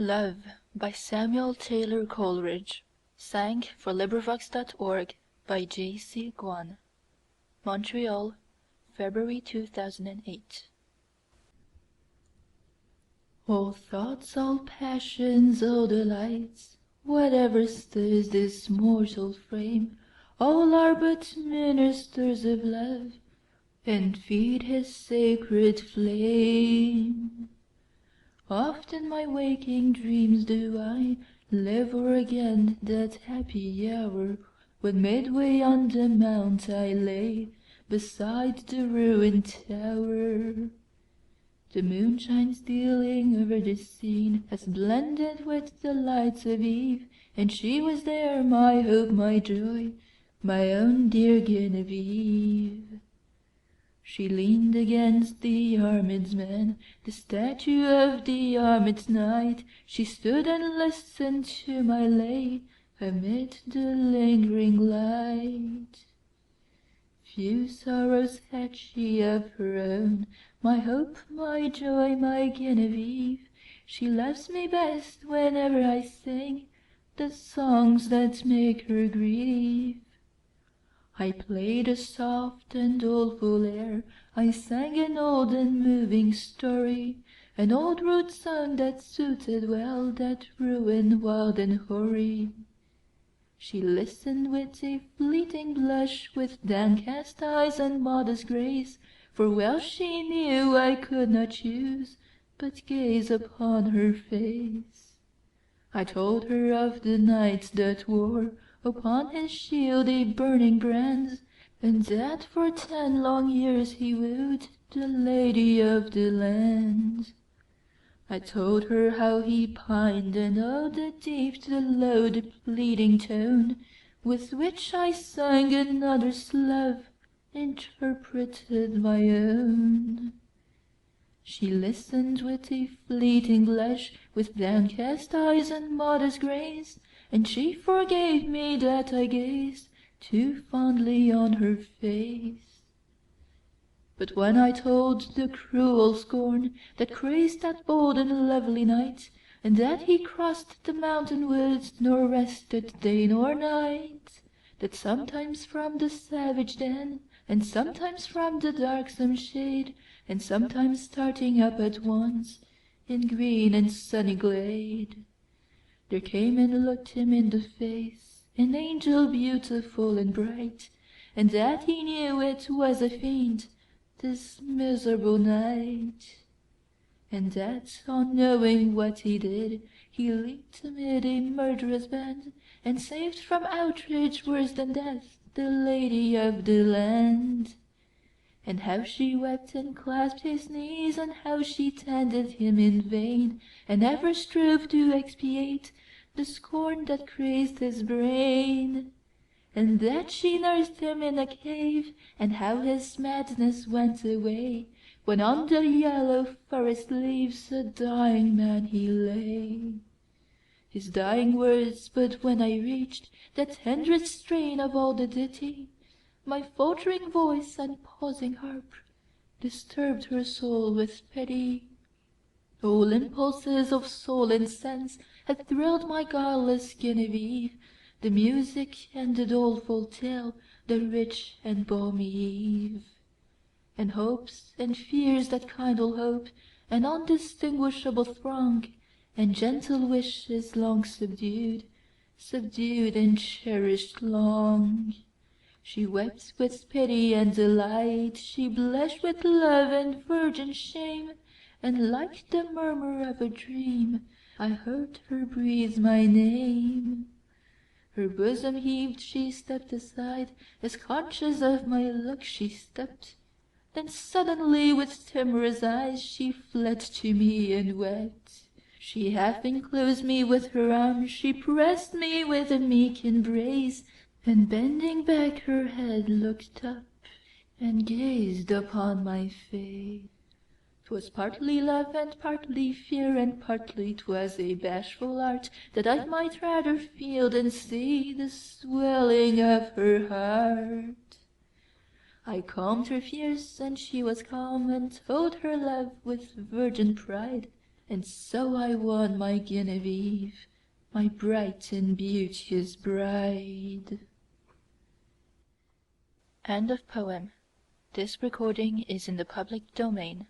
Love by Samuel Taylor Coleridge. Sang for LibriVox.org by JCG.mp4. Montreal, February 2008. All thoughts, all passions, all delights, whatever stirs this mortal frame, all are but ministers of love, and feed his sacred flame. Oft in my waking dreams do I live o'er again that happy hour, when midway on the mount I lay, beside the ruined tower. The moonshine stealing over the scene has blended with the lights of eve, and she was there, my hope, my joy, my own dear Genevieve. She leaned against the armed man, the statue of the armed knight. She stood and listened to my lay amid the lingering light. Few sorrows had she of her own, my hope, my joy, my Genevieve. She loves me best whenever I sing the songs that make her grieve. I played a soft and doleful air, I sang an old and moving story, an old rude song that suited well that ruin wild and hoary. She listened with a fleeting blush, with downcast eyes and modest grace, for well she knew I could not choose but gaze upon her face. I told her of the knight that wore upon his shield a burning brand, and that for 10 long years he wooed the lady of the land. I told her how he pined, and oh, the deep, the low, the pleading tone with which I sang another's love, interpreted my own. She listened with a fleeting blush, with downcast eyes and modest grace, and she forgave me that I gazed too fondly on her face. But when I told the cruel scorn that crazed that bold and lovely knight, and that he crossed the mountain woods, nor rested day nor night, that sometimes from the savage den, and sometimes from the darksome shade, and sometimes starting up at once in green and sunny glade, there came and looked him in the face an angel beautiful and bright, and that he knew it was a fiend, this miserable night, and that, on knowing what he did, he leaped amid a murderous band, and saved from outrage worse than death the lady of the land. And how she wept and clasped his knees, and how she tended him in vain, and ever strove to expiate the scorn that crazed his brain. And that she nursed him in a cave, and how his madness went away, when on the yellow forest leaves a dying man he lay. His dying words, but when I reached that tenderest strain of all the ditty, my faltering voice and pausing harp disturbed her soul with pity. All impulses of soul and sense had thrilled my guileless Genevieve, the music and the doleful tale, the rich and balmy eve. And hopes and fears that kindle hope, an undistinguishable throng, and gentle wishes long subdued, subdued and cherished long. She wept with pity and delight, she blushed with love and virgin shame, and like the murmur of a dream, I heard her breathe my name. Her bosom heaved, she stepped aside, as conscious of my look she stepped. Then suddenly with timorous eyes she fled to me and wept. She half enclosed me with her arms, she pressed me with a meek embrace, and bending back her head looked up and gazed upon my face. 'Twas partly love and partly fear, and partly 'twas a bashful art, that I might rather feel than see the swelling of her heart. I calmed her fears, and she was calm, and told her love with virgin pride, And so I won my Genevieve, my bright and beauteous bride. End of poem. This recording is in the public domain.